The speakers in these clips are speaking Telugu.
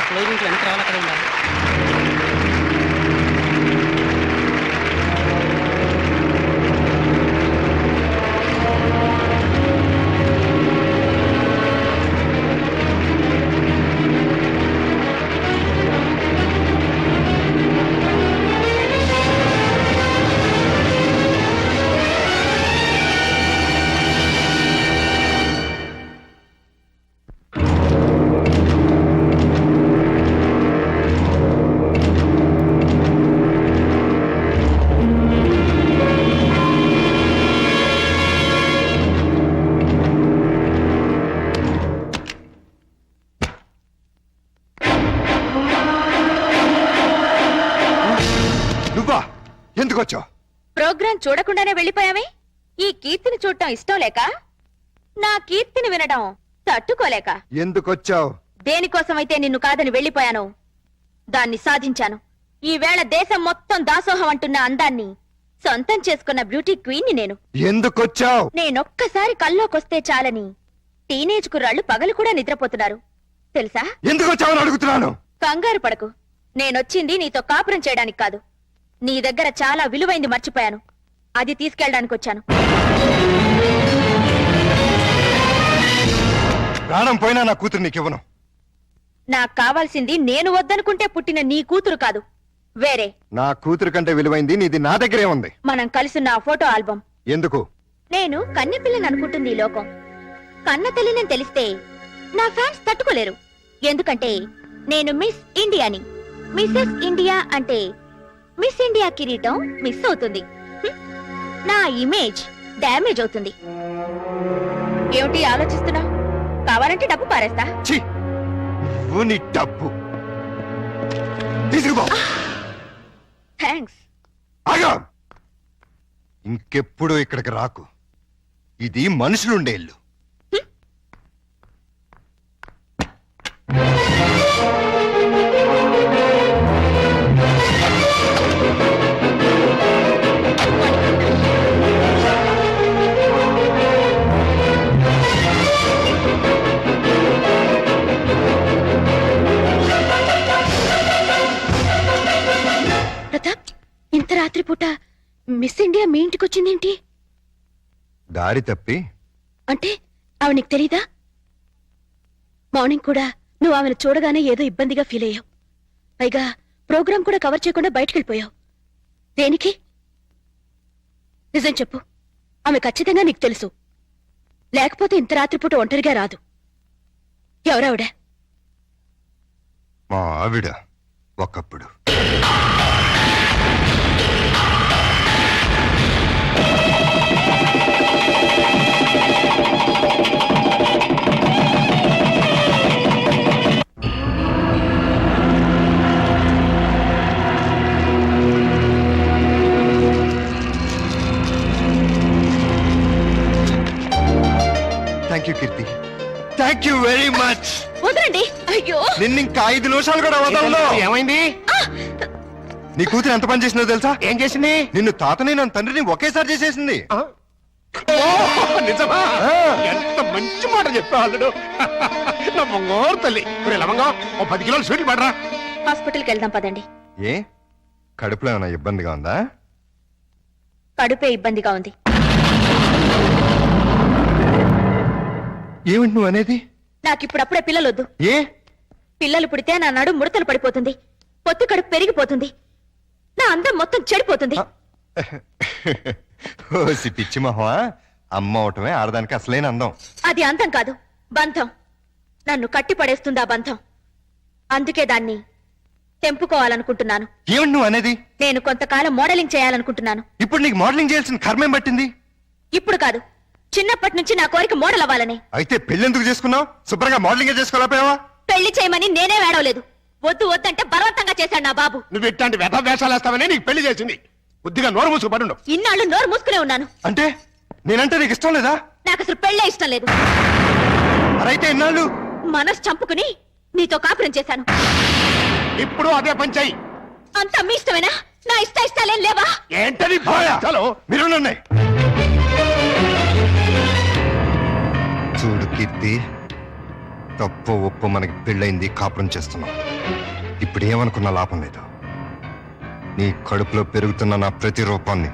క్లోజింగ్ ఎంత రావాలి అక్కడ ఉండాలి. ప్రోగ్రాం చూడకుండానే వెళ్ళిపోయామే. ఈ కీర్తిని చూడటం ఇష్టం లేక, నా కీర్తిని వినడం తట్టుకోలేక. ఎందుకొచ్చావు? దేనికోసమైతే నిన్ను కాదని వెళ్ళిపోయాను దాన్ని సాధించాను. ఈ వేళ దేశం మొత్తం దాసోహం అంటున్న అందాన్ని సొంతం చేసుకున్న బ్యూటీ క్వీన్ ని నేను. ఎందుకొచ్చావు? నేనొక్కసారి కల్లోకొస్తే చాలని టీనేజ్ కుర్రాళ్లు పగలు కూడా నిద్రపోతున్నారు తెలుసా? ఎందుకొచ్చావని అడుగుతున్నాను. కంగారు పడకు. నేనొచ్చింది నీతో కాపురం చేయడానికి కాదు. నీ దగ్గర చాలా విలువైంది మర్చిపోయాను, అది తీసుకెళ్ళడానికి వచ్చాను. ప్రాణం పోయినా నా కూతురు నీకివ్వను. నాకు కావాల్సింది నేను వద్దనుకుంటే పుట్టిన నీ కూతురు కాదు, వేరే. నా కూతురు కంటే విలువైంది నీది నా దగ్గరే ఉంది. మనం కలిసిన ఫోటో ఆల్బమ్. ఎందుకు? నేను కన్నెపిల్లని అనుకుంటుంది ఈ లోకం. కన్న తల్లిని తెలిస్తే నా ఫ్యాన్స్ తట్టుకోలేరు. ఎందుకంటే నేను మిస్ ఇండియాని. మిసెస్ ఇండియా అంటే మిస్ ఇండియా కిరీటం మిస్ అవుతుంది, నా ఇమేజ్ డ్యామేజ్ అవుతుంది. ఏమిటి ఆలోచిస్తున్నా? కావాలంటే డబ్బు పారేస్తా. నీ డబ్బు తీసుకుపో. థ్యాంక్స్. ఇంకెప్పుడు ఇక్కడికి రాకు. ఇది మనుషులుండే ఇల్లు. ప్రతాప్, ఇంత రాత్రిపూట మిస్ ఇండియా మీ ఇంటికి వచ్చిందేంటి? దారి తప్పి. అంటే ఆమె నీకు తెలీదా? మార్నింగ్ కూడా నువ్వు ఆమెను చూడగానే ఏదో ఇబ్బందిగా ఫీల్ అయ్యావు. పైగా ప్రోగ్రాం కూడా కవర్ చేయకుండా బయటకెళ్ళిపోయావు. దేనికి? నిజం చెప్పు. ఆమె ఖచ్చితంగా నీకు తెలుసు, లేకపోతే ఇంత రాత్రిపూట ఒంటరిగా రాదు. ఎవరావిడ? మా ఆవిడ ఒకప్పుడు. Thank you Keerthi, thank you very much. వదలండి. అయ్యో, నిన్ను ఇంకా 5 నిమిషాలు కూడా వదలను. ఏమైంది? నీ కూతురు ఎంత పని చేసిందో తెలుసా? ఏం చేసింది? నిన్ను తాతని నన్ను తండ్రిని ఒకేసారి చేసేసింది. నిజమా? ఎంత మంచి మాట చెప్పావు అల్లుడు. నా బంగారు తల్లి. లవంగా ఓ 10 కిలోలు స్వీట్లు పడరా. హాస్పిటల్కి వెళ్దాం పదండి. ఏ కడుపులో ఏమైనా ఇబ్బందిగా ఉందా? కడుపే ఇబ్బందిగా ఉంది. ఏమిటి నువ్వు అనేది? నాకిప్పుడప్పుడే పిల్లలొద్దు. ఏ? పిల్లలు పుడితే నా నడు ముడతలు పడిపోతుంది, పొత్తు కడుపు పెరిగిపోతుంది, నా అందం మొత్తం చెడిపోతుంది. ఓసి పిచ్చి మొహమా, అమ్మ అవటమే ఆడదానికి అసలైన అందం. అది అందం కాదు, బంధం. నన్ను కట్టి పడేస్తుంది ఆ బంధం. అందుకే దాన్ని తెంపుకోవాలనుకుంటున్నాను. ఏమిటి నువ్వు అనేది? నేను కొంతకాలం మోడలింగ్ చేయాలనుకుంటున్నాను. ఇప్పుడు నీకు మోడలింగ్ చేయాల్సిన కర్మేం పట్టింది? ఇప్పుడు కాదు, చిన్నప్పటి నుంచి నా కోరిక మోడల్ అవ్వాలని. అయితే పెళ్ళెందుకు చేసుకున్నావు? శుభ్రంగా మోడలింగ్ చేసుకోలేకపోయావా? పెళ్లి చేయమని నేనే వేడవలేదు, వద్దు వద్దంటే బలవంతంగా చేశాడు నా బాబు. నువ్వు ఇట్లాంటి వ్యధ వేషాలు వేస్తావని నీకు పెళ్లి చేసింది. బుద్ధిగా నోరు మూసుకు పడుండు. ఇన్నాళ్ళు నోరు మూసుకునే ఉన్నాను. అంటే నేనంటే నీకు ఇష్టం లేదా? నాకు అసలు పెళ్ళే ఇష్టం లేదు. మరైతే ఇన్నాళ్ళు మనసు చంపుకుని నీతో కాపురం చేశాను. ఇప్పుడు అదే పంచాయి. అంతా మీ ఇష్టమేనా? నా ఇష్టాలేం లేవా? ఏంటది? మీరు చూడు కీర్తి, తప్పు ఒప్పు మనకి పెళ్ళైంది, కాపురం చేస్తున్నాం. ఇప్పుడు ఏమనుకున్నా లాభం లేదు. నీ కడుపులో పెరుగుతున్న నా ప్రతి రూపాన్ని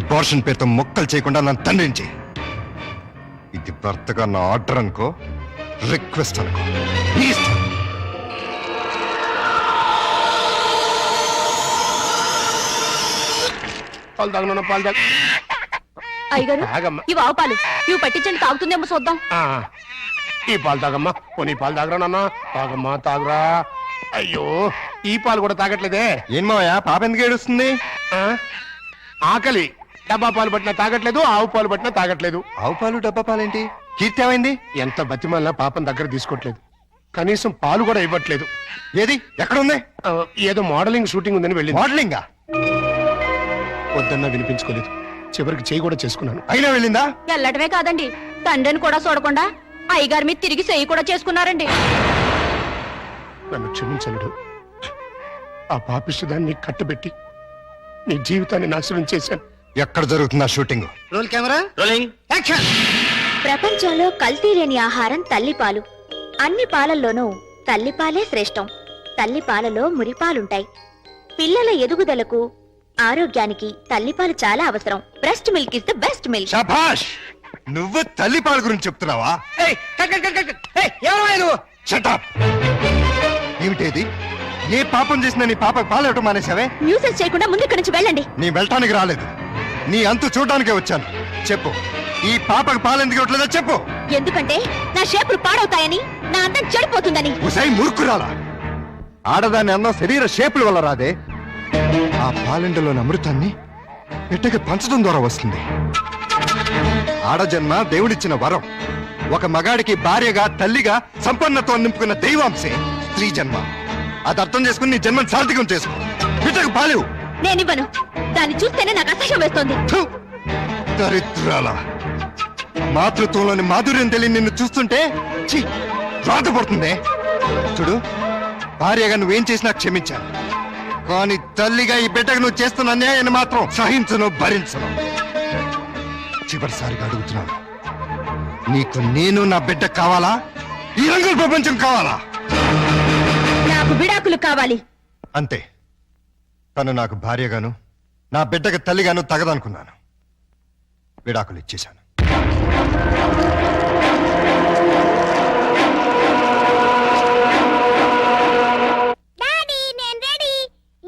అబార్షన్ పేరుతో మొక్కలు చేయకుండా నన్ను తండ్రిని చేయి. ఇది భర్తగా నా ఆర్డర్ అనుకో, రిక్వెస్ట్ అనుకో. నీ ఇష్టం. పాలు తాగను, పాలు తాగ. అయ్యగారు తాగమ్మా. ఇవి ఆవు పాలు, ఇవి పట్టించండి, తాగుతుందేమో చూద్దాం. ఆ, ఈ పాలు తాగమ్మా. పోనీ పాలు తాగరా నాన్న, తాగమ్మా, తాగరా. అయ్యో, ఈ పాలు కూడా తాగట్లేదే. ఏం మావయ్య, పాప ఎందుకు ఏడుస్తుంది? ఆ? ఆకలి. డబ్బా పాలు పట్టినా తాగట్లేదు, ఆవు పాలు పట్టినా తాగట్లేదు. ఆవు పాలు డబ్బా పాలేంటి? కీర్తి ఏమైంది? ఎంత బతిమల్లా పాపం దగ్గర తీసుకోవట్లేదు. కనీసం పాలు కూడా ఇవ్వట్లేదు. ఏది ఎక్కడ ఉంది? ఆ, ఏదో మోడలింగ్ షూటింగ్ ఉందని వెళ్ళింది. మోడలింగా? వద్దన్నా వినిపించుకోలేదు. చివరికి చేయి కూడా చేసుకున్నాను. అయినా వెళ్ళిందా? ఎల్లటమే కాదండి, తండ్రిని కూడా చూడకుండా అయ్యగారి మీద తిరిగి చెయ్యి కూడా చేసుకున్నారండి. నన్ను క్షమించనుడు. ఆ పాపిష్టిదాన్ని కట్టబెట్టి నీ జీవితాన్ని నాశనం చేశాను. ఎక్కడ జరుగుతుందా shooting? Roll camera rolling action. ప్రపంచంలో కల్తీ లేని ఆహారం తల్లిపాలు. అన్ని పాలల్లోనూ తల్లిపాలే శ్రేష్టం. తల్లిపాలలో మురిపాలుంటాయి. పిల్లల ఎదుగుదలకు, ఆరోగ్యానికి తల్లిపాలు చాలా అవసరం. Breast milk is the best milk. శభాష్! నువ్వు తల్లి పాల గురించి చెప్తున్నావా? ఏయ్ కట్ కట్ కట్ కట్. ఏయ్ ఎవరు నువ్వు? షటప్! ఏమిటేది? ఏ పాపం చేసినా నీ పాపకు పాలు ఇవ్వటం మానేశావే? న్యూసెన్స్ చేయకుండా ముందు ఇక్కడి నుంచి వెళ్ళండి. నీ వెళ్ళటానికి రాలేదు, నీ అంతు చూడటానికే వచ్చాను. చెప్పు, ఈ పాపకు పాలు ఎందుకు ఇవ్వట్లేదో చెప్పు. ఎందుకంటే నా షేపులు పాడవుతాయని, నా అందం చెడిపోతుందని. ఉసై మూర్ఖురాలా! ఆడదాని అందం శరీర షేపుల వల్ల రాదే. ఆ పాలెండలోని అమృతాన్ని బిడ్డకి పంచడం ద్వారా వస్తుంది. ఆడజన్మ దేవుడిచ్చిన వరం. ఒక మగాడికి భార్యగా, తల్లిగా సంపన్నత్వం నింపుకున్న దైవాంశే స్త్రీ జన్మ. అది అర్థం చేసుకుని నీ జన్మను సార్థకం చేసుకో. బిడ్డకు పాలేవు. నేనివ్వను. దాన్ని చూస్తేనే నాకు అసహ్యం వేస్తోంది. థు! దరిద్రాల! మాతృత్వంలోని మాధుర్యం తెలియని నిన్ను చూస్తుంటే ఛీ, రాతపడుతుంది. చూడు, భార్యగా నువ్వేం చేసినా క్షమించాను, కానీ తల్లిగా ఈ బిడ్డకు నువ్వు చేస్తున్న అన్యాయాన్ని మాత్రం సహించను, భరించను. చివరిసారిగా అడుగుతున్నాను, నీకు నేను నా బిడ్డ కావాలా? ఈ రంగుల ప్రపంచం కావాలా? నాకు విడాకులు కావాలి. అంతే. తను నాకు భార్యగాను, నా బిడ్డకు తల్లిగాను తగదనుకున్నాను. విడాకులు ఇచ్చేశాను.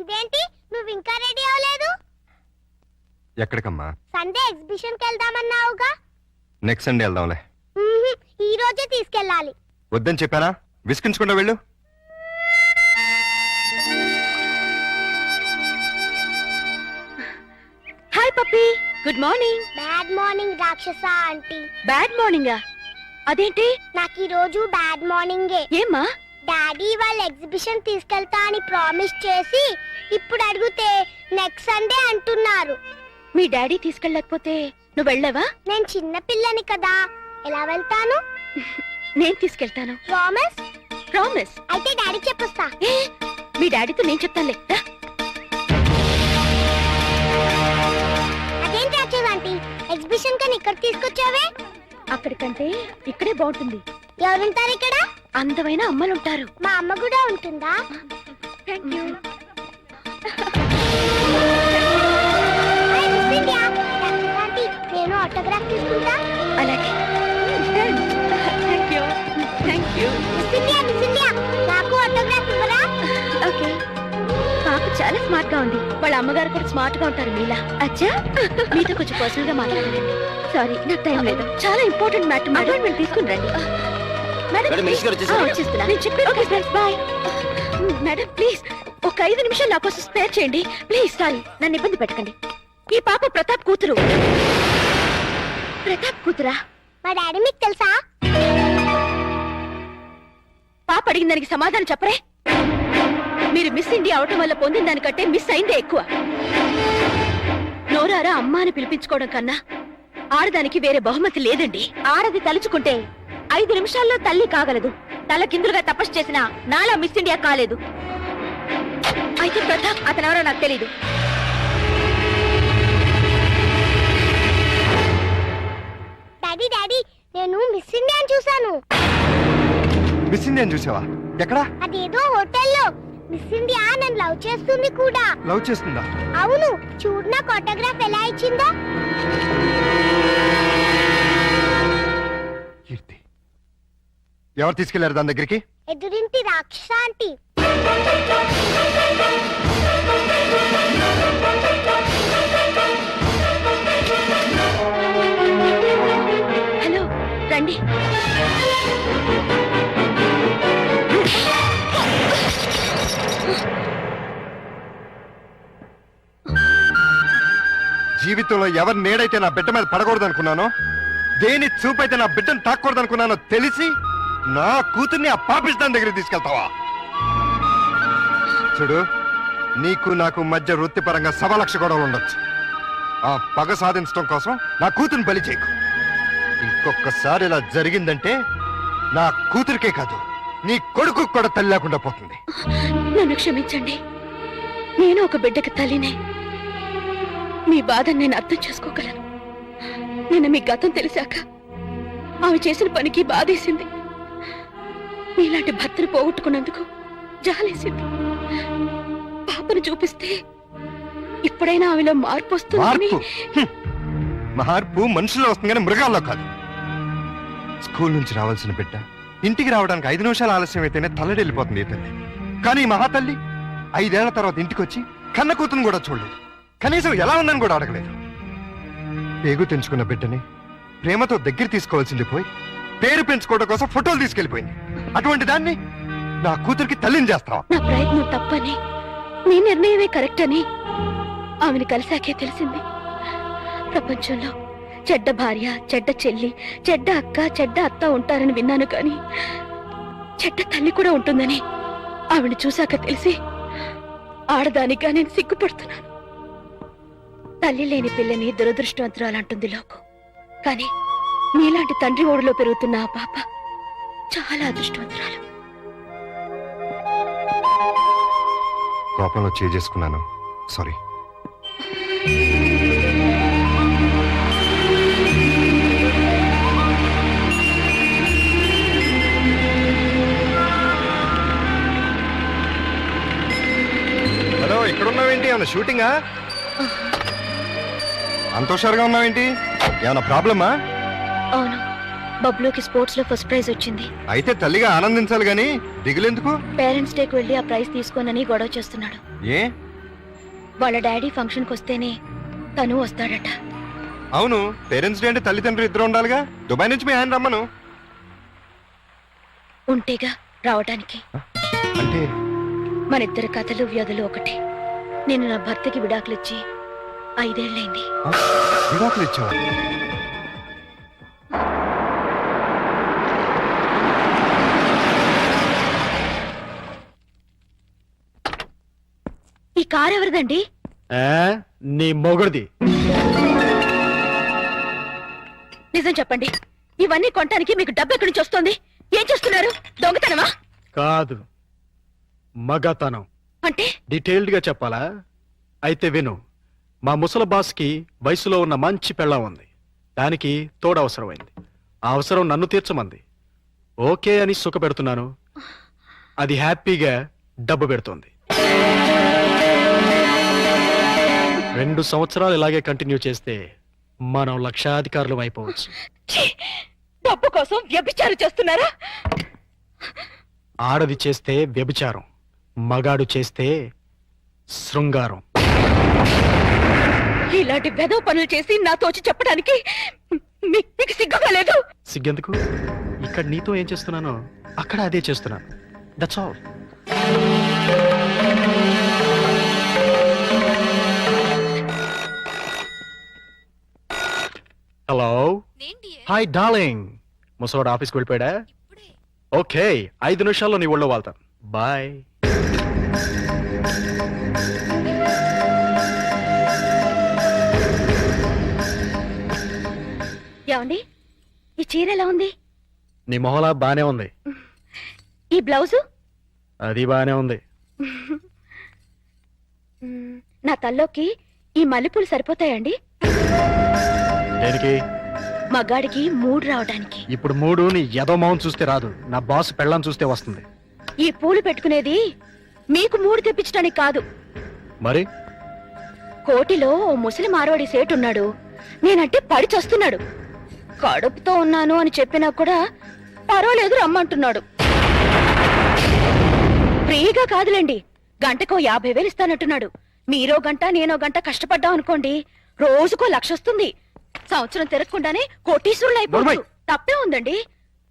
ఇదేంటి నువ్వు ఇంకా రెడీ అవ్వలేదు? ఎక్కడికమ్మా? సండే ఎగ్జిబిషన్ కి వెళ్దామన్నావుగా. నెక్స్ట్ సండే వెళ్దాంలే. ఈ రోజే తీసుకెళ్ళాలి. వద్దని చెప్పానా? విసిగించకుండా వెళ్ళు. Hi puppy, good morning. Bad morning రాక్షస ఆంటీ. బ్యాడ్ మార్నింగా? అదేంటి? నాకు ఈ రోజు బ్యాడ్ మార్నింగే. ఏమ్మా? డాడీ వాళ్ళ ఎగ్జిబిషన్ తీసుకెళ్తా అని ప్రామిస్ చేసి ఇప్పుడు అడిగితే నెక్స్ట్ సండే అంటున్నారు. మీ డాడీ తీసుకెళ్ళకపోతే నువ్వు వెళ్ళావా? నేను చిన్న పిల్లని కదా, ఎలా వెళ్తాను? నేను తీసుకెళ్తాను. ప్రామిస్? ప్రామిస్. అయితే డాడీ చెప్పొస్తా. ఏ, మీ డాడీతో నేను చెప్తానులే. రా. అదేంటి రాక్షస ఆంటీ, ఎగ్జిబిషన్ కని ఇక్కడ తీసుకొచ్చావే? అక్కడికంటే ఇక్కడే బాగుంటుంది. ఎవరుంటారు ఇక్కడ? అందమైన అమ్మలుంటారు. మా అమ్మ కూడా ఉంటుందా? Thank you. Hi miss India. రాక్షస ఆంటీ, నేను ఆటోగ్రాఫ్ తీసుకుంటా. అలాగే. Thank you. Thank you. Miss India, నాకు ఆటోగ్రాఫ్ ఇవ్వరా? ఓకే. పాప చాలా స్మార్ట్ గా ఉంది. వాళ్ళ అమ్మగారు కూడా స్మార్ట్ గా ఉంటారు మీలా. అచ్చా, మీతో కొంచెం పర్సనల్ గా మాట్లాడాలండి. సారీ, నాకు టైం లేదు. చాలా ఇంపార్టెంట్ మ్యాటర్. అపాయింట్మెంట్ తీసుకుని రండి. మేడం, మినిస్టర్ గారు వచ్చేసారు. వచ్చేస్తున్నా. నేను చెప్పాను. Okay friends, bye. Madam please ఒక 5 నిమిషాలు నా కోసం స్పేర్ చేయండి ప్లీజ్. సారీ, నన్ను ఇబ్బంది పెట్టకండి. ఈ పాప ప్రతాప్ కూతురు. ప్రతాప్ కూతురా? మా డాడీ మీకు తెలుసా? పాప అడిగిన దానికి సమాధానం చెప్పరే. మీరు మిస్ ఇండియా అవటం వల్ల పొందిన దానికంటే మిస్ అయిందే ఎక్కువ. నోరారా అమ్మ అని పిలిపించుకోవడం కన్నా ఆడదానికి వేరే బహుమతి లేదండి. ఆడది తలుచుకుంటే 5 నిమిషాల్లో తల్లి కాగలదు. తల కిందులుగా తపస్సు చేసిన నాలా మిస్ ఇండియా కాలేదు. అయితే ప్రతాప్ అతనెవరో నాకు తెలీదు. డాడీ నేను మిస్ ఇండియా చూసాను. మిస్ ఇండియన్ చూసావా? ఎక్కడా? అదేదో హోటల్లో మిస్ ఇండియా నన్ను లవ్ చేస్తుంది కూడా. లవ్ చేస్తుందా? అవును, చూడు నా ఆటోగ్రాఫ్ ఎలా ఇచ్చిందో. కీర్తి ఎవరు తీసుకెళ్లారు దాని దగ్గరికి? ఎదురింటి రాక్షస ఆంటీ. హలో, రండి. జీవితంలో ఎవరి నేడైతే నా బిడ్డ మీద పడకూడదు అనుకున్నానో, దేని చూపైతే నా బిడ్డను తాకూడదు అనుకున్నానో తెలిసి నా కూతుర్ని ఆ పాపిస్తాన్ దగ్గరికి తీసుకెళ్తావా? చూడు, నీకు నాకు మధ్య వృత్తిపరంగా 1,00,000 గొడవలు ఉండొచ్చు. ఆ పగ సాధించడం కోసం నా కూతుర్ని బలి చేయకు. ఇంకొకసారి ఇలా జరిగిందంటే నా కూతురికే కాదు, నీ కొడుకు కూడా తల్లి లేకుండా పోతుంది. నన్ను క్షమించండి, నేను ఒక బిడ్డకి తల్లినే. మీ బాధను నేను అర్థం చేసుకోగలను. నిన్న మీ గతం తెలిసాక ఆమె చేసిన పనికి బాధేసింది. మీలాంటి భర్తను పోగొట్టుకున్నందుకు జాలేసింది. పాపను చూపిస్తే ఇప్పుడైనా ఆమెలో మార్పు వస్తుంది. మార్పు మనుషుల్లో వస్తుంది కానీ మృగాల్లో కాదు. స్కూల్ నుంచి రావాల్సిన బిడ్డ ఇంటికి రావడానికి 5 నిమిషాలు ఆలస్యం అయితేనే తల్లడిల్లిపోతుంది ఈ తల్లి. కానీ ఈ మహాతల్లి 5 ఏళ్ల తర్వాత ఇంటికి వచ్చి కన్న కూతురుని కూడా చూడలేదు. కనీసం ఎలా ఉందని కూడా అడగలేదు. పేగు తెంచుకున్న బిడ్డని ప్రేమతో దగ్గర తీసుకోవాల్సింది పోయి పేరు పెంచుకోవడం కోసం ఫోటోలు తీసుకెళ్లిపోయింది. అటువంటి దాన్ని నా కూతురికి తల్లిని చేస్తావా? నా ప్రయత్నం తప్పని, నీ నిర్ణయమే కరెక్ట్ అని ఆమెను కలిసాకే తెలిసింది. ప్రపంచంలో చెడ్డ భార్య, చెడ్డ చెల్లి, చెడ్డ అక్క, చెడ్డ అత్త ఉంటారని విన్నాను, కానీ చెడ్డ తల్లి కూడా ఉంటుందని ఆవిడ చూశాక తెలిసి ఆడదానిగా నేను సిగ్గుపడుతున్నాను. తల్లి లేని పిల్లని దురదృష్టవంతురాలంటుంది లోకం. కానీ మీలాంటి తండ్రి ఓడిలో పెరుగుతున్న ఆ పాప చాలా అదృష్టవంతురాలు. కోపంలో చేసుకున్నాను, సారీ. హలో, ఇక్కడ ఉన్నావేంటి? ఏమన్నా షూటింగా? అంత హుషారుగా ఉన్నావేంటి? ఏమన్నా ప్రాబ్లమా? అవును, బబ్లూకి స్పోర్ట్స్ లో ఫస్ట్ ప్రైజ్ వచ్చింది. అయితే తల్లిగా ఆనందించాలి గాని దిగులెందుకు? పేరెంట్స్ డేకి వెళ్ళి ఆ ప్రైజ్ తీసుకోనని గొడవ చేస్తున్నాడు. ఏ? వాళ్ళ డాడీ ఫంక్షన్ కి వస్తేనే తను వస్తాడట. అవును, పేరెంట్స్ డే అంటే తల్లిదండ్రులు ఇద్దరు ఉండాలిగా. దుబాయ్ నుంచి మీ ఆయన రమ్మను. ఉంటేగా రావడానికి. అంటే మన ఇద్దరి కథలు వ్యాధులు ఒకటే. నేను నా భర్తకి విడాకులిచ్చి 5 ఏళ్ళైంది. విడాకులు ఇచ్చావా? ఈ కారు ఎవరిదండి? నీ మొగుడిది. నిజం చెప్పండి, ఇవన్నీ కొనడానికి మీకు డబ్బు ఎక్కడి నుంచి వస్తుంది? ఏం చేస్తున్నారు? దొంగతనమా? కాదు, మగతనం. అంటే డీటెయిల్డ్ గా చెప్పాలా? అయితే విను. మా ముసలి బాస్కి వయసులో ఉన్న మంచి పెళ్ళం ఉంది. దానికి తోడు అవసరమైంది. ఆ అవసరం నన్ను తీర్చమంది. ఓకే అని సుఖ పెడుతున్నాను. అది హ్యాపీగా డబ్బు పెడుతోంది. 2 సంవత్సరాలు ఇలాగే కంటిన్యూ చేస్తే మనం లక్షాధికారులు అయిపోవచ్చు. ఛీ! డబ్బు కోసం వ్యభిచారం చేస్తున్నారా? ఆడది చేస్తే వ్యభిచారం, మగాడు చేస్తే శృంగారం. ఇలాంటి వెధవ పనులు చేసి నాతో వచ్చి చెప్పడానికి మీకు సిగ్గుగా లేదు? సిగ్గెందుకు? ఇక్కడ నీతో ఏం చేస్తున్నానో అక్కడ అదే చేస్తున్నాను. That's all. Hello, hi darling. ముసలోడు ఆఫీస్కి వెళ్ళిపోయాడా? ఓకే, 5 నిమిషాల్లో నీ ఒళ్ళో వాళ్తాను. బాయ్. ఏమండి, ఈ చీర ఎలా ఉంది? నీ మొహలా బానే ఉంది. ఈ బ్లౌజు? అది బానే ఉంది. నా తల్లోకి ఈ మల్లెపూలు సరిపోతాయండి? దేనికి? మగాడికి మూడు రావడానికి. ఇప్పుడు మూడు నీ ఎదో మౌన్ చూస్తే రాదు, నా బాస్ పెళ్ళాం చూస్తే వస్తుంది. ఈ పూలు పెట్టుకునేది మీకు మూడు తెప్పించడానికి కాదు. మరి కోటిలో ఓ ముసలి మార్వాడి సేటు ఉన్నాడు. నేనంటే పడి చస్తున్నాడు. కడుపుతో ఉన్నాను అని చెప్పినా కూడా పర్వాలేదు రమ్మంటున్నాడు. ఫ్రీగా కాదులేండి, గంటకో 50,000 ఇస్తానంటున్నాడు. మీరో గంట నేనో గంట కష్టపడ్డాం అనుకోండి, రోజుకో 1,00,000 వస్తుంది. సంవత్సరం తిరగకుండానే కోటీశ్వరులు అయిపోవచ్చు. తప్పే ఉందండి.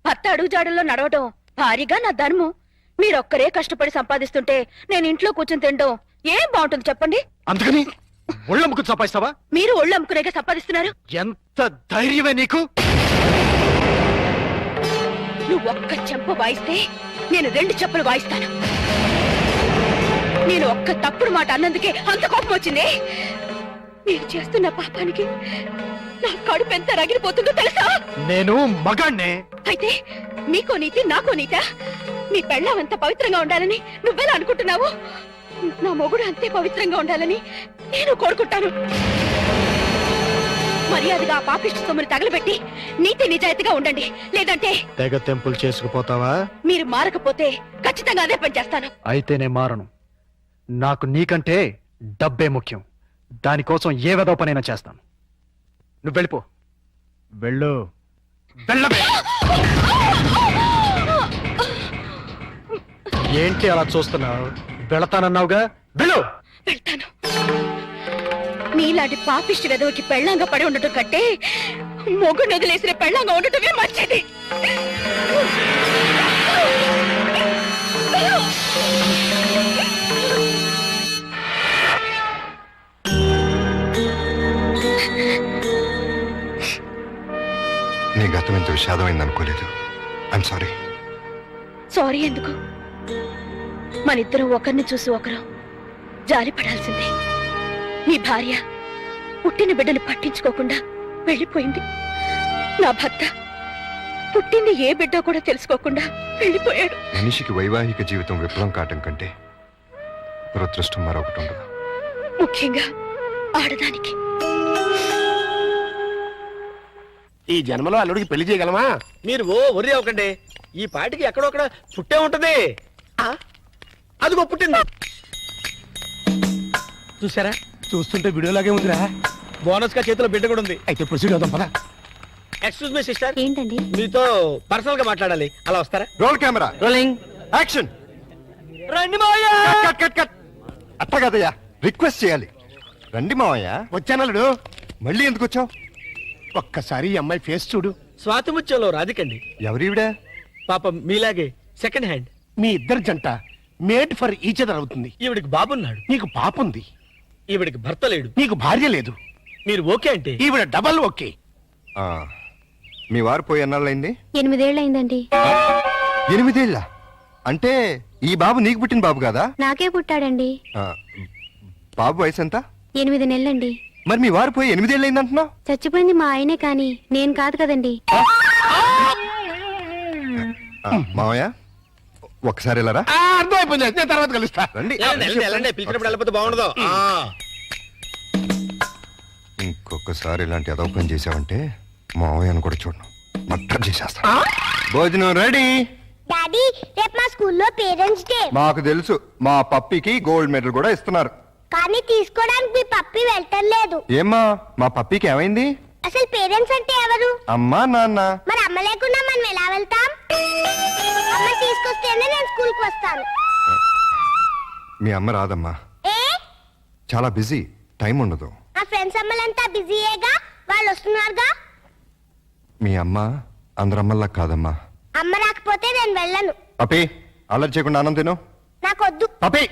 భర్త అడుగుజాడల్లో నడవడం భారీగా నా ధర్మం. మీరొక్కరే కష్టపడి సంపాదిస్తుంటే నేను ఇంట్లో కూర్చొని తినడం ఏం బాగుంటుంది చెప్పండి? అందుకని ఒళ్ళమ్ముకు సంపాదిస్తావా? మీరు ఒళ్ళు అమ్ముకునేగా సంపాదిస్తున్నారు. ఎంత ధైర్యమే నీకు? నువ్వు ఒక్క చెంప వాయిస్తే నేను 2 చెప్పులు వాయిస్తాను. నేను ఒక్క తప్పుడు మాట అన్నందుకే అంత కోపం వచ్చింది. నేను చేస్తున్న పాపానికి నా కడుపు ఎంత రగిలిపోతుందో తెలుసా? నేను మగాణ్ణే. అయితే మీకో నీతి నాకో నీత? నీ పెళ్ళాం ఎంత పవిత్రంగా ఉండాలని నువ్వెలా అనుకుంటున్నావు? నా మొగుడు అంతే పవిత్రంగా ఉండాలని నేను కోరుకుంటాను. మర్యాదగా ఆ పాపిష్టి సొమ్మును తగలబెట్టి నీతి నిజాయితీగా ఉండండి. లేదంటే తెగ తెంపులు చేసుకుపోతావా? మీరు మారకపోతే ఖచ్చితంగా అదే పని చేస్తాను. అయితే నేను మారను. నాకు నీకంటే డబ్బే ముఖ్యం. దానికోసం ఏ వెదవ పనైనా చేస్తాను. నువ్వు వెళ్ళిపో. వెళ్ళు. వెళ్ళవే. ఏంటి అలా చూస్తున్నావు? వెళతానన్నావుగా, వెళ్ళు. వెళ్తాను. నీలాంటి పాపిష్టి వెదవకి పెళ్ళంగా పడి ఉండటం కంటే మొగుడు వదిలేసిన పెళ్ళంగా ఉండటమే మంచిది. నీ గతం ఇంత విషాదమైంది అనుకోలేదు. I'm sorry. సారీ ఎందుకు? మనిద్దరం ఒకరిని చూసి ఒకరు జాలి పడాల్సిందే. నీ భార్య పుట్టిన బిడ్డను పట్టించుకోకుండా వెళ్ళిపోయింది. నా భర్త పుట్టింది ఏ బిడ్డ కూడా తెలుసుకోకుండా వెళ్ళిపోయాడు. మనిషికి వైవాహిక జీవితం విప్లవం కావటం కంటే దురదృష్టం మరొకటి ఉండదు. ముఖ్యంగా ఆడదానికి. ఈ జన్మలో అల్లుడికి పెళ్లి చేయగలమా? మీరు వర్రీ అవ్వకండి. ఈ పాటికి ఎక్కడొక్కడ పుట్టే ఉంటది. అదిగో పుట్టింది. చూసారా? చూస్తుంటే వీడియోలాగే ఉందిరా. బోనస్ గా చేతిలో బిడ్డ కూడా ఉంది. అయితే ప్రొసీడ్ అవుదాం పద. ఎక్స్క్యూజ్ మీ సిస్టర్, ఏంటండి? మీతో పర్సనల్ గా మాట్లాడాలి. అలా వస్తారా? Roll camera, rolling, action. రండి మావయ్య. Cut cut cut. అట్ట కదయ్యా, రిక్వెస్ట్ చేయాలి. రండి మావయ్య. వచ్చానల్లుడు. మళ్ళీ ఎందుకు వచ్చావు? ఒక్కసారి ఈ అమ్మాయి ఫేస్ చూడు. స్వాతి ముత్యంలో రాధికండి. ఎవరివిడా? పాపం మీలాగే సెకండ్ హ్యాండ్. మీ ఇద్దరు జంట మేడ్ ఫర్ ఈచ్ అదర్ అవుతుంది. ఈవిడికి బాబున్నాడు. నీకు పాప ఉంది. ఈవిడికి భర్త లేడు. నీకు భార్య లేదు. మీరు ఓకే అంటే ఈవిడ డబల్ ఓకే. ఆ, మీ వారు పోయి ఎన్నాళ్ళైంది? 8 ఏళ్ళయిందండి. 8 ఏళ్ళ? అంటే ఈ బాబు నీకు పుట్టిన బాబు కాదా? నాకే పుట్టాడండి. ఆ, బాబు వయసు ఎంత? 8 నెలలండి. మరి మీ వారు పోయి 8 ఏళ్ళైంది అంటున్నావు? చచ్చిపోయింది మా ఆయనే కానీ నేను కాదు కదండి. మావయ్య ఒకసారి వెళ్ళరా. అర్థమైపోయింది. నేను తర్వాత కలుస్తా. రండి. పిలిచినప్పుడు వెళ్ళకపోతే బాగుండదు. ఇంకొకసారి ఇలాంటి అదవ పని చేసావంటే మావయ్యను కూడా చూడను, మట్టం చేసేస్తా. భోజనం రెడీ. డాడీ రేపు మా స్కూల్లో పేరెంట్స్ డే. మాకు తెలుసు, మా పప్పికి గోల్డ్ మెడల్ కూడా ఇస్తున్నారు. కానీ తీసుకోవడానికి మీ పప్పి వెళ్ళటం లేదు. ఏమ్మా, మా పప్పికి ఏమైంది? అసలు పేరెంట్స్ అంటే ఎవరు? అమ్మా నాన్న. మరి అమ్మ లేకుండా మనం ఎలా వెళ్తాం? అమ్మ తీసుకొస్తేనే నేను స్కూల్ కి వస్తాను. మీ అమ్మ రాదమ్మా, ఏ? చాలా బిజీ, టైం ఉండదు. నా ఫ్రెండ్స్ అమ్మలంతా బిజీయేగా, వాళ్ళు వస్తున్నారుగా. మీ అమ్మ అందరమ్మల్లా కాదమ్మా. అమ్మ రాకపోతే నేను వెళ్ళను. పప్పి అల్లరి చేయకుండా అన్నం తిను. నాకొద్దు. పప్పి.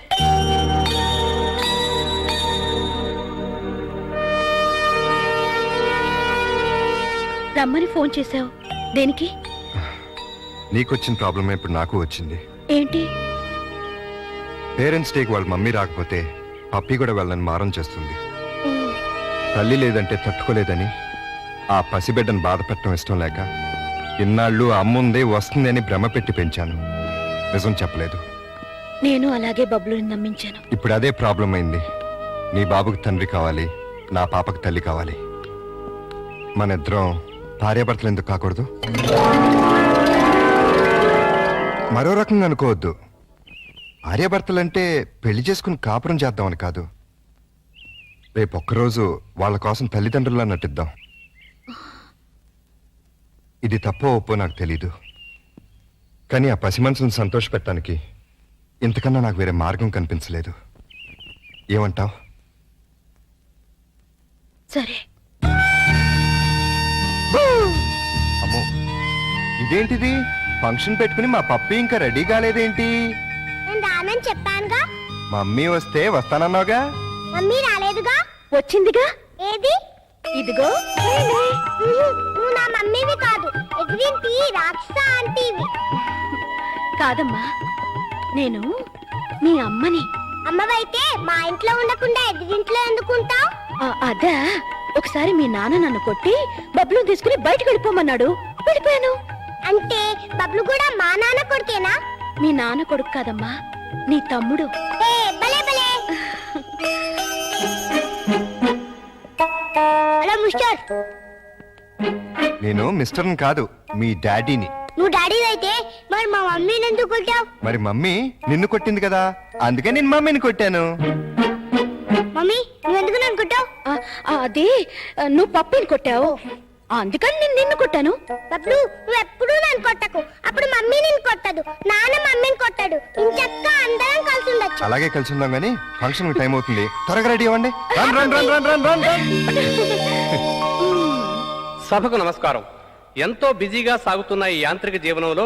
రమ్మని ఫోన్ చేశావు దేనికి? నీకొచ్చిన ప్రాబ్లమే ఇప్పుడు నాకు వచ్చింది. ఏంటి? పేరెంట్స్ డేకి వాళ్ళ మమ్మీ రాకపోతే పప్పి కూడా వెళ్ళని మారం చేస్తుంది. తల్లి లేదంటే తట్టుకోలేదని ఆ పసిబిడ్డను బాధ పెట్టడం ఇష్టం లేక ఇన్నాళ్ళు అమ్ముందే వస్తుందని భ్రమ పెట్టి పెంచాను. నిజం చెప్పలేదు. నేను అలాగే బబ్లుని నమ్మించాను. ఇప్పుడు అదే ప్రాబ్లం అయింది. నీ బాబుకి తండ్రి కావాలి, నా పాపకి తల్లి కావాలి. మన ఇద్దరం భార్యాభర్తలు ఎందుకు కాకూడదు? మరో రకంగా అనుకోవద్దు. భార్యాభర్తలంటే పెళ్లి చేసుకుని కాపురం చేద్దామని కాదు. రేపు ఒక్కరోజు వాళ్ళ కోసం తల్లిదండ్రులా నటిద్దాం. ఇది తప్పో ఒప్పో నాకు తెలీదు, కానీ ఆ పసి మనసును సంతోషపెట్టడానికి ఇంతకన్నా నాకు వేరే మార్గం కనిపించలేదు. ఏమంటావ్? సరే. అమ్మో, ఇదేంటిది? ఫంక్షన్ పెట్టుకుని మా పప్పి ఇంకా రెడీ కాలేదేంటి? నేను రానని చెప్పానుగా. మమ్మీ వస్తే వస్తానన్నావుగా. మమ్మీ రాలేదుగా. వచ్చిందిగా. ఏది? ఇదిగో. నువ్వు నా మమ్మీవి కాదు, ఎగిరింటి రాక్షస ఆంటీవి. కాదమ్మా, నేను మీ అమ్మని. అమ్మవైతే మా ఇంట్లో ఉండకుండా ఎదిరింట్లో ఎందుకుంటావు? అదా, ఒకసారి మీ నాన్న నన్ను కొట్టి బబ్లు తీసుకుని బయటకు వెళ్ళిపోమన్నాడు. వెళ్ళిపోయాను. అంటే బబ్లు కూడా మా నాన్న కొడుకేనా? మీ నాన్న కొడుకు కాదమ్మా, నీ తమ్ముడు. ఏ భలే భలే. Hello mister. నేను మిస్టర్ని కాదు, మీ డాడీని. నువ్వు డాడీ అయితే మరి మా మమ్మీని ఎందుకు కొట్టావు? మరి మమ్మీ నిన్ను కొట్టింది కదా, అందుకే నేను మమ్మీని కొట్టాను. మమ్మీ నువ్వెందుకు నన్ను కొట్టావు? అది నువ్వు పప్పిని కొట్టావు, అందుకని నేను నిన్ను కొట్టాను. బబ్లు నువ్వు ఎప్పుడూ నన్ను కొట్టకు, అప్పుడు మమ్మీ నిన్ను కొట్టదు, నాన్న మమ్మీని కొట్టాడు. ఇంచక్క అందరం కలిసి ఉండొచ్చు. అలాగే కలిసి ఉందాం గానీ ఫంక్షన్ టైం అవుతుంది, త్వరగా రెడీ అవ్వండి. Run run run run run run run. సభకు నమస్కారం. ఎంతో బిజీగా సాగుతున్న ఈ యాంత్రిక జీవనంలో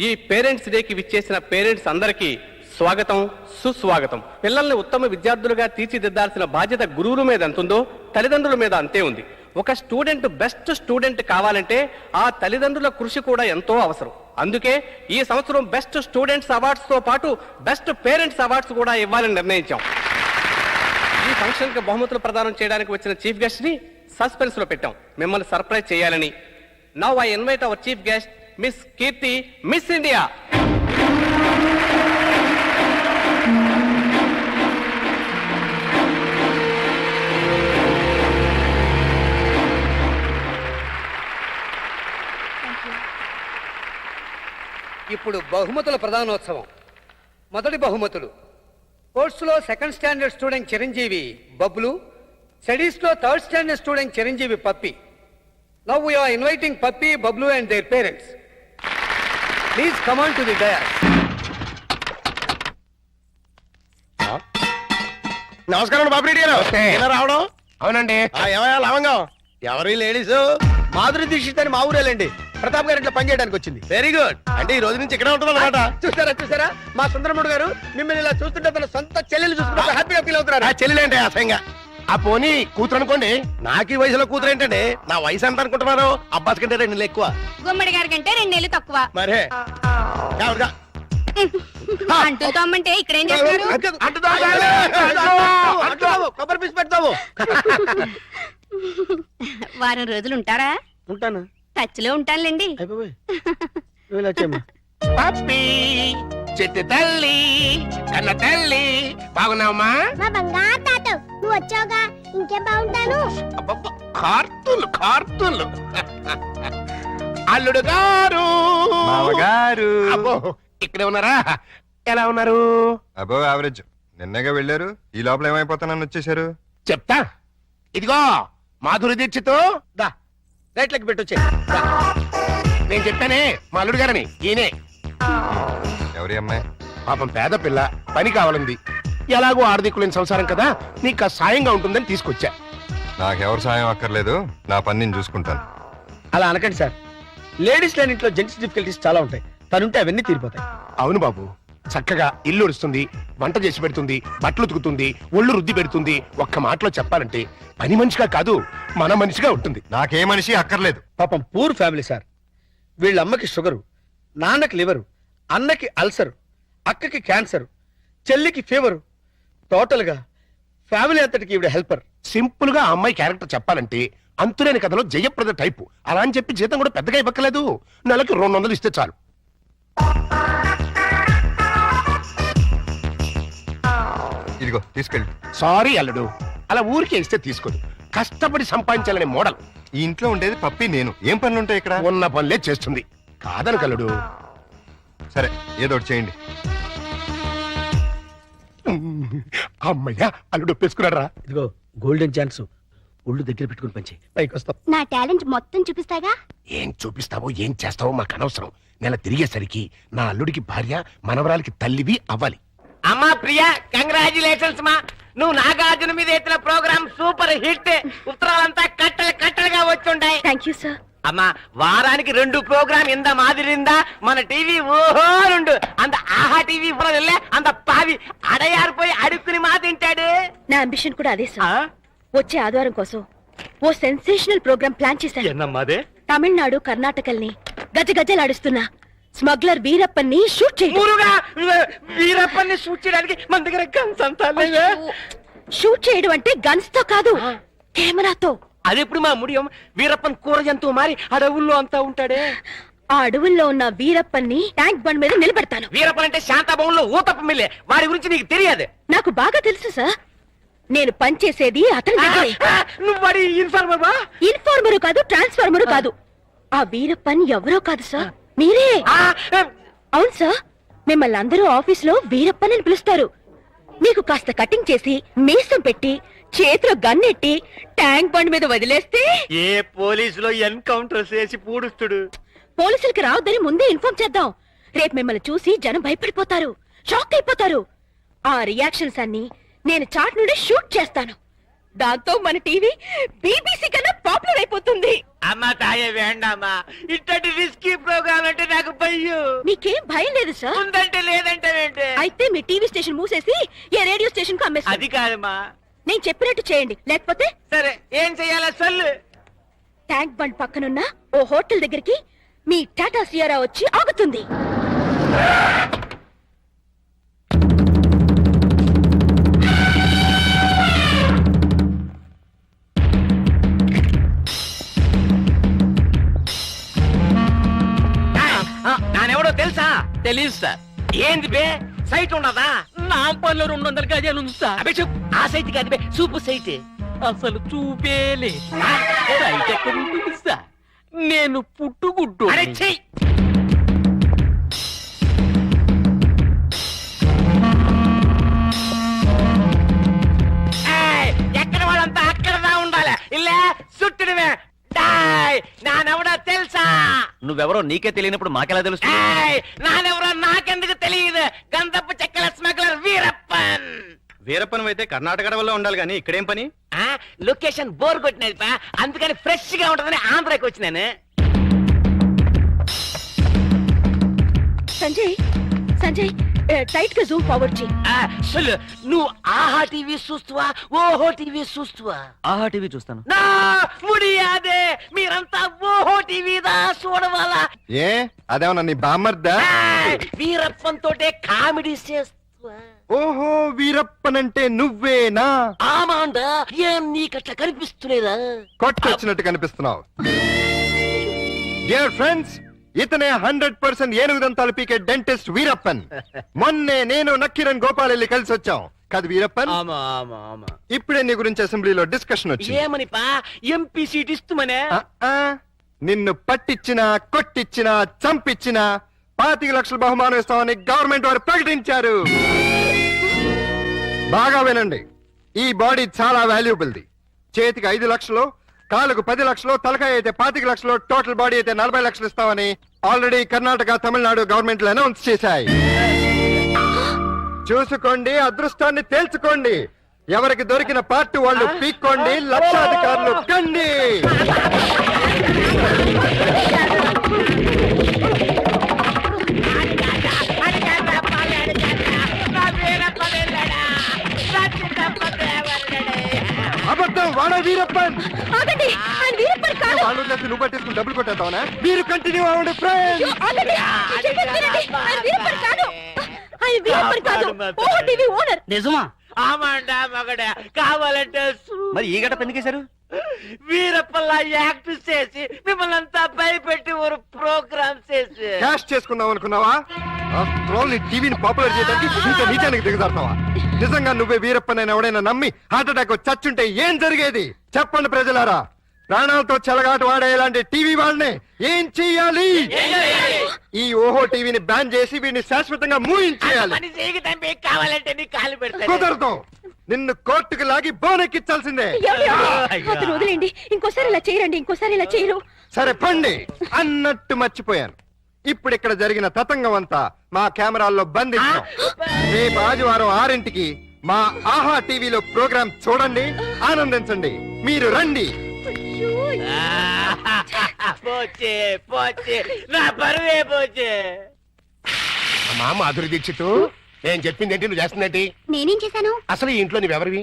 ఈ పేరెంట్స్ డేకి విచ్చేసిన పేరెంట్స్ అందరికీ స్వాగతం, సుస్వాగతం. పిల్లల్ని ఉత్తమ విద్యార్థులుగా తీర్చిదిద్దాల్సిన బాధ్యత గురువుల మీద ఎంతుందో తల్లిదండ్రుల మీద అంతే ఉంది. ఒక స్టూడెంట్ బెస్ట్ స్టూడెంట్ కావాలంటే ఆ తల్లిదండ్రుల కృషి కూడా ఎంతో అవసరం. అందుకే ఈ సంవత్సరం బెస్ట్ స్టూడెంట్స్ అవార్డ్స్ తో పాటు బెస్ట్ పేరెంట్స్ అవార్డ్స్ కూడా ఇవ్వాలని నిర్ణయించాం. ఈ ఫంక్షన్ కి బహుమతులు ప్రదానం చేయడానికి వచ్చిన చీఫ్ గెస్ట్ ని సస్పెన్స్ లో పెట్టాం, మిమ్మల్ని సర్ప్రైజ్ చేయాలని. Now I invite our chief guest miss Keerthi, miss India. ఇప్పుడు బహుమతుల ప్రధానోత్సవం. మొదటి బహుమతులు: స్పోర్ట్స్లో సెకండ్ స్టాండర్డ్ స్టూడెంట్ చిరంజీవి బబ్లు, స్టడీస్లో థర్డ్ స్టాండర్డ్ స్టూడెంట్ చిరంజీవి Pappi. Now we are inviting Pappi, Bablu and their parents. Please come on to the dais. నమస్కారం బాబు గారు. ఎలా రావడం? అవునండి. ఏమయ్యా లవంగం? ఎవరి లేడీస్? మాధురి దీక్షిత్ అని మా ఊరేలండి. ప్రతాప్ గారు ఇట్లా పనిచేయడానికి వచ్చింది. Very good. అంటే ఈ రోజు నుంచి ఇక్కడే ఉంటుంది అనమాట. చూసారా మా సుందరముడు గారు మిమ్మల్ని ఇలా చూస్తుంటే తన సొంత చెల్లెలు చూసుకుంటే హ్యాపీగా ఫీల్ అవుతున్నారు. ఆ చెల్లెలేంటే అసహ్యంగా. ఆ పోనీ కూతురు అనుకోండి. నాకు ఈ వయసులో కూతురు ఏంటండి? నా వయసు ఎంత అనుకుంటున్నారు? అబ్బాస్ కంటే 2 నెలలు ఎక్కువ. గుమ్మడి గారి కంటే 2 నెలలు తక్కువ. మరే ఎవరుగా? అంటూ తమ్మంటే ఇక్కడేం చేస్తారు? కొబ్బరి పీసు పెడతావు. వారం రోజులు ఉంటారా? ఉంటాను. టచ్ లో ఉంటానులేండి. అయిపోయి నువ్వు వచ్చేమ్మా. పప్పి, చెట్టు తల్లి, కన్న తల్లి, బాగున్నావమ్మా? మా బంగారు తాత నువ్వు వచ్చావుగా, ఇంకేం బాగుంటాను. అబ్బబ్బ, కార్తూలు అల్లుడు గారు. మామగారు. అబ్బో, ఇక్కడే ఉన్నారా? ఎలా ఉన్నారు? అబో యావరేజ్. నిన్నగా వెళ్ళారు, ఈ లోపల ఏమైపోతానని వచ్చేసారు. చెప్తా. ఇదిగో మాధురి దీక్షితో దా రైట్లకి పెట్టొచ్చే. నేను చెప్పానే మా అల్లుడు గారని. ఈయనే. ఎవరి అమ్మాయి? పాపం పేద పిల్ల, పని కావాలంది. ఎలాగో ఆర్థికులేని సంసారం కదా, నీకు సాయంగా ఉంటుందని తీసుకొచ్చా. నాకెవరు సాయం అక్కర్లేదు, నా పని నేను చూసుకుంటాను. అలా అనకండి సార్. లేడీస్ లేని ఇంట్లో జెంట్స్ డిఫికల్టీస్ చాలా ఉంటాయి. తనుంటే అవన్నీ తీరిపోతాయి. అవును బాబు, చక్కగా ఇల్లు ఉడుస్తుంది, వంట చేసి పెడుతుంది, బట్టలు ఉతుకుతుంది, ఒళ్ళు రుద్ది పెడుతుంది. ఒక్క మాటలో చెప్పాలంటే పని మనిషిగా కాదు, మన మనిషిగా ఉంటుంది. నాకే మనిషి అక్కర్లేదు. పాపం పూర్ ఫ్యామిలీ సార్. వీళ్ళ అమ్మకి షుగరు, నాన్నకి లివరు, అన్నకి అల్సరు, అక్కకి క్యాన్సర్, చెల్లికి ఫీవరు. టోటల్ గా ఫ్యామిలీ అంతటికి ఈవిడ హెల్పర్. సింపుల్ గా ఆ అమ్మాయి క్యారెక్టర్ చెప్పాలంటే అంతులేని కథలో జయప్రద టైపు. అలా అని చెప్పి జీతం కూడా పెద్దగా ఇవ్వక్కలేదు, నెలకి 200 ఇస్తే చాలు. ఇదిగో తీసుకెళ్ళి. సారీ అల్లుడు, అలా ఊరికే ఇస్తే తీసుకోదు. కష్టపడి సంపాదించాలనే మోడల్. ఈ ఇంట్లో ఉండేది పప్పి నేను. ఏం పనులు ఉంటాయి ఇక్కడ? ఉన్న పనులే చేస్తుంది. కాదను కలుడు. సరే ఏదో ఒకటి చేయండి. అమ్మయ్యా, అల్లుడు ఒప్పేసుకున్నారా? ఇదిగో గోల్డెన్ ఛాన్స్, ఒళ్ళు దగ్గర పెట్టుకుని పంచి పైకి వస్తాం. నా టాలెంట్ మొత్తం చూపిస్తాగా. ఏం చూపిస్తావో ఏం చేస్తావో మాకు అనవసరం. నెల తిరిగేసరికి నా అల్లుడికి భార్య, మనవరాలకి తల్లివి అవ్వాలి. అమ్మా ప్రియా, కంగ్రాచులేషన్స్ మా. నువ్వు నాగార్జున మీద ఎత్తిన ప్రోగ్రామ్ సూపర్ హిట్. ఉత్తరాలంతా కట్టలు కట్టలుగా వచ్చుంటాయి. Thank you sir. అమ్మా, వారానికి 2 ప్రోగ్రామ్ ఇంత మాదిరిందా మన టీవీ ఓహోనుండు. అంత ఆహా టీవీ వెళ్ళే అంత పావి అడయారిపోయి అడుక్కుని మా తింటాడు. నా అంబిషన్ కూడా అదే సార్. వచ్చే ఆదివారం కోసం ఓ సెన్సేషనల్ ప్రోగ్రామ్ ప్లాన్ చేశాను. ఎన్నమ్మాదే? తమిళనాడు, కర్ణాటకల్ని గజగజలాడిస్తున్న స్మగ్లర్ వీరప్పన్ని షూట్ చేయండి. మురుగా వీరప్పని షూట్ చేయడానికి మన దగ్గర గన్స్ అంతా లేవే. షూట్ చేయడం అంటే గన్స్ తో కాదు, కెమెరాతో. అదెప్పుడు మా ముడియం? వీరప్పన్ కూర జంతువు మారి అడవుల్లో అంతా ఉంటాడే. ఆ అడవుల్లో ఉన్న వీరప్పన్ని ట్యాంక్ బండ్ మీద నిలబెడతాను. వీరప్పన్ అంటే శాంతాభవన్లో ఊతప్ప మిల్లే. వాడి గురించి నీకు తెలియదు. నాకు బాగా తెలుసు సార్. నేను పనిచేసేది అతని దగ్గరే. నువ్వు వాడి ఇన్ఫార్మర్ వా? ఇన్ఫార్మరు కాదు, ట్రాన్స్ఫార్మరు కాదు. ఆ వీరప్పన్ ఎవరో కాదు సార్, మీరే. అవును సార్, మిమ్మల్ని అందరూ ఆఫీస్ లో వీరప్పన్ అని పిలుస్తారు. మీకు కాస్త కటింగ్ చేసి మీసం పెట్టి చేతిలో గన్నెట్టి ట్యాంక్ బండ్ మీద వదిలేస్తే ఏ పోలీసులో ఎన్కౌంటర్ చేసి పూడుస్తుడు. పోలీసులకి రావద్దని ముందే ఇన్ఫార్మ్ చేద్దాం. రేపు మిమ్మల్ని చూసి జనం భయపడిపోతారు, షాక్ అయిపోతారు. ఆ రియాక్షన్స్ అన్ని నేను చాట్ నుండి షూట్ చేస్తాను. దాంతో మన టీవీ బీబీసీ కన్నా పాపులర్ అయిపోతుంది. అమ్మా తాయే వేండమ్మా, ఇట్టటి రిస్కీ ప్రోగ్రామ్ అంటే నాకు భయం. మీకేం భయం లేదు సార్? ఉందంటే లేదంటే ఏంటి? అయితే మీ టీవీ స్టేషన్ మూసేసి ఏ రేడియో స్టేషన్ కు అమ్మేస్తాను. అది కాదమ్మా. నేను చెప్పినట్టు చేయండి, లేకపోతే సరే ఏం చెయ్యాలా సొల్లు. ట్యాంక్ బండ్ పక్కనున్న ఓ హోటల్ దగ్గరికి మీ టాటా సియారా వచ్చి ఆగుతుంది. నానెవడో తెలుసా? తెలీదు సార్. ఏంది బే, సైట్ ఉన్నదా? నా పనిలో 200 గజాలు ఉంది సార్. అబే చూప్, ఆ సైట్ కాదు బే, చూపు సైట్. అసలు చూపేలే. సైట్ ఎక్కడ ఉంటుంది సార్? నేను పుట్టుగుడ్డు. అరే చెయ్యి. ఎక్కడ వాళ్ళంతా అక్కడదా ఉండాలి. ఇలా చుట్టడమే. నానెవడో తెలుసా? నువ్వెవరో నీకే తెలియనప్పుడు మాకెలా తెలుసు? నానెవరో నాకెందుకు తెలియదు. గంధపు చెక్కల స్మగ్లర్ వీరప్పన్. వీరప్పన్ అయితే కర్ణాటక అడవుల్లో ఉండాలి కానీ ఇక్కడేం పని? లొకేషన్ బోర్ కొట్టినది పా, అందుకని ఫ్రెష్ గా ఉంటుందని ఆంధ్రాకి వచ్చినాను. సంజయ్, సంజయ్ టైట్ గా జూమ్ ఫార్వర్డ్ చేయి. సొల్లు, నువ్వు ఆహా టీవీ చూస్తువా, ఓహో టీవీ చూస్తువా? ఆహా టీవీ చూస్తాను. నా ముడియాదే, మీరంతా ఓహో టీవీదా చూడవాలా? ఏ అదేమన్నా నీ బామ్మర్దా? వీరప్పన్ తోటే కామెడీ చేస్తువా? ఓహో వీరప్పనంటే నువ్వేనా? ఆమాండా, ఏం నీకట్లా కనిపిస్తులేదా? కొట్టొచ్చినట్టు కనిపిస్తున్నావు. డియర్ ఫ్రెండ్స్, ఇతనే 100% ఏనుగు దంతాలు పీకే డెంటిస్ట్ వీరప్పన్. మొన్నే నేను నక్కిరణ్ గోపాల్ వెళ్ళి కలిసి వచ్చాం కాదు వీరప్పన్? ఇప్పుడే నీ గురించి అసెంబ్లీలో డిస్కషన్ వచ్చింది. ఏమని పా, ఎంపీ సీట్ ఇస్తుమనే? నిన్ను పట్టించినా కొట్టించినా చంపించినా 25 లక్షల బహుమానం ఇస్తామని గవర్నమెంట్ వారు ప్రకటించారు. బాగా వినండి, ఈ బాడీ చాలా వాల్యుబుల్ది. చేతికి 5 లక్షలు, కాలుకు 10 లక్షలు, తలకాయ అయితే 25 లక్షలు, టోటల్ బాడీ అయితే 40 లక్షలు ఇస్తామని ఆల్రెడీ కర్ణాటక, తమిళనాడు గవర్నమెంట్లు అనౌన్స్ చేశాయి. చూసుకోండి, అదృష్టాన్ని తేల్చుకోండి. ఎవరికి దొరికిన పార్టీ వాళ్ళు పీక్కోండి, లక్షాధికారులు కండి. అబద్ధం, వాడ వీరప్పన్. ఆగండి, ఆయన వీరప్పన్ కాదు. వాళ్ళు చేసి నువ్వు పట్టేసుకుని డబ్బులు కొట్టేద్దామనా? మీరు కంటిన్యూ అవ్వండి ఫ్రెండ్స్. ఆగండి, చెప్పేది వినండి. ఆయన వీరప్పన్ కాదు, ఆయన వీరప్పన్ కాదు, ఓహో టీవీ ఓనర్. నిజమా? ఆమాండా మగడా, కావాలంటే మరి ఈ గడప ఎందుకేశారు? వీరప్పల్లా యాక్ట్ చేసి మిమ్మల్ని అంతా భయపెట్టి ఒక ప్రోగ్రామ్ చేసి క్యాష్ చేసుకుందాం అనుకున్నావా? నీ టీవీని పాపులర్ చేయడానికి ఇంత నీచానికి దిగజారుతావా? నిజంగా నువ్వే వీరప్పనైనా ఎవడైనా నమ్మి హార్ట్ అటాక్ చచ్చుంటే ఏం జరిగేది? చెప్పండి ప్రజలారా, ప్రాణాలతో చెలగాట వాడే ఇలాంటి టీవీ వాళ్ళని ఏం చెయ్యాలి? ఈ ఓహో టీవీని బ్యాన్ చేసి వీడిని శాశ్వతంగా మూయించేయాలి. కావాలంటే నీ కాలు పెడతా. కుదరదు, నిన్ను కోర్టుకు లాగి బోనెక్కించాల్సిందే. అతను వదిలేండి, ఇంకోసారి ఇలా చేయరండి, ఇంకోసారి ఇలా చేయరు. సరే పండి అన్నట్టు మర్చిపోయాను. ఇప్పుడు ఇక్కడ జరిగిన తతంగం అంతా మా కెమెరాల్లో బంధిస్తాం. రేపు ఆదివారం 6ంటికి మా ఆహా టీవీలో ప్రోగ్రాం చూడండి, ఆనందించండి. మీరు రండి. పోచే పోచే నా పరువే పోచే. అమ్మా మాధురి దీక్షిత్, నేను చెప్పింది ఏంటి, నువ్వు చేస్తున్నట్టు? నేనేం చేశాను? అసలు ఈ ఇంట్లో నువ్వెవరివి?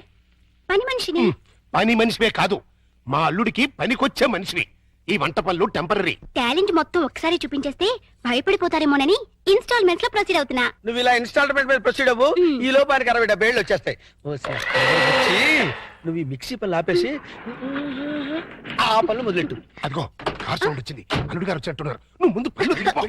పని మనిషిని. పని మనిషివే కాదు, మా అల్లుడికి పనికొచ్చే మనిషివి. ఈ వంట పనులు టెంపరీ. టాలెంట్ మొత్తం ఒకసారి చూపించేస్తే భయపడిపోతారేమోనని ఇన్స్టాల్మెంట్స్ లో ప్రొసీడ్ అవుతున్నా. నువ్వు ఇలా ఇన్స్టాల్మెంట్ మీద ప్రొసీడ్ అవ్వు, ఈ లోపానికి 60-70 ఏళ్ళు వచ్చేస్తాయి. ఓ సార్, వచ్చి నువ్వు ఈ మిక్సీ పనులు ఆపేసి ఆ పనులు మొదలెట్టు. అదిగో కార్ సౌండ్ వచ్చింది, అల్లుడు గారు వచ్చినట్టున్నారు. నువ్వు ముందు పనులు దిగిపో.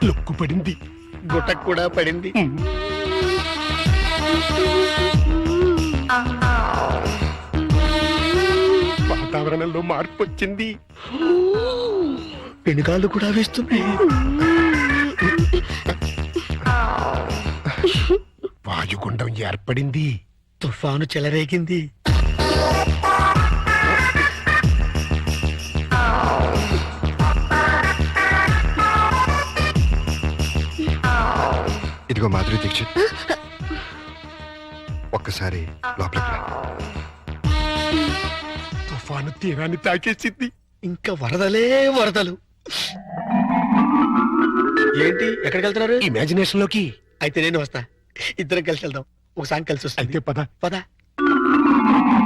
లొక్కు పడింది, గుట్టకు కూడా పడింది. వాతావరణంలో మార్పు వచ్చింది. పెనుగాళ్ళు కూడా వేస్తున్నాయి. వాయుగుండం ఏర్పడింది. తుఫాను చెలరేగింది. ఇదిగో మాధురి దీక్షిత్, ఒక్కసారి లోపలికి రా. తుఫాను తీరాన్ని తాకేసింది. ఇంకా వరదలే వరదలు. ఏంటి, ఎక్కడికి వెళ్తున్నారు? ఇమాజినేషన్ లోకి. అయితే నేను వస్తా, ఇద్దరం కలిసి వెళ్దాం. ఒక సాంగ్ కలిసి వస్తుంది. అయితే పద. పద.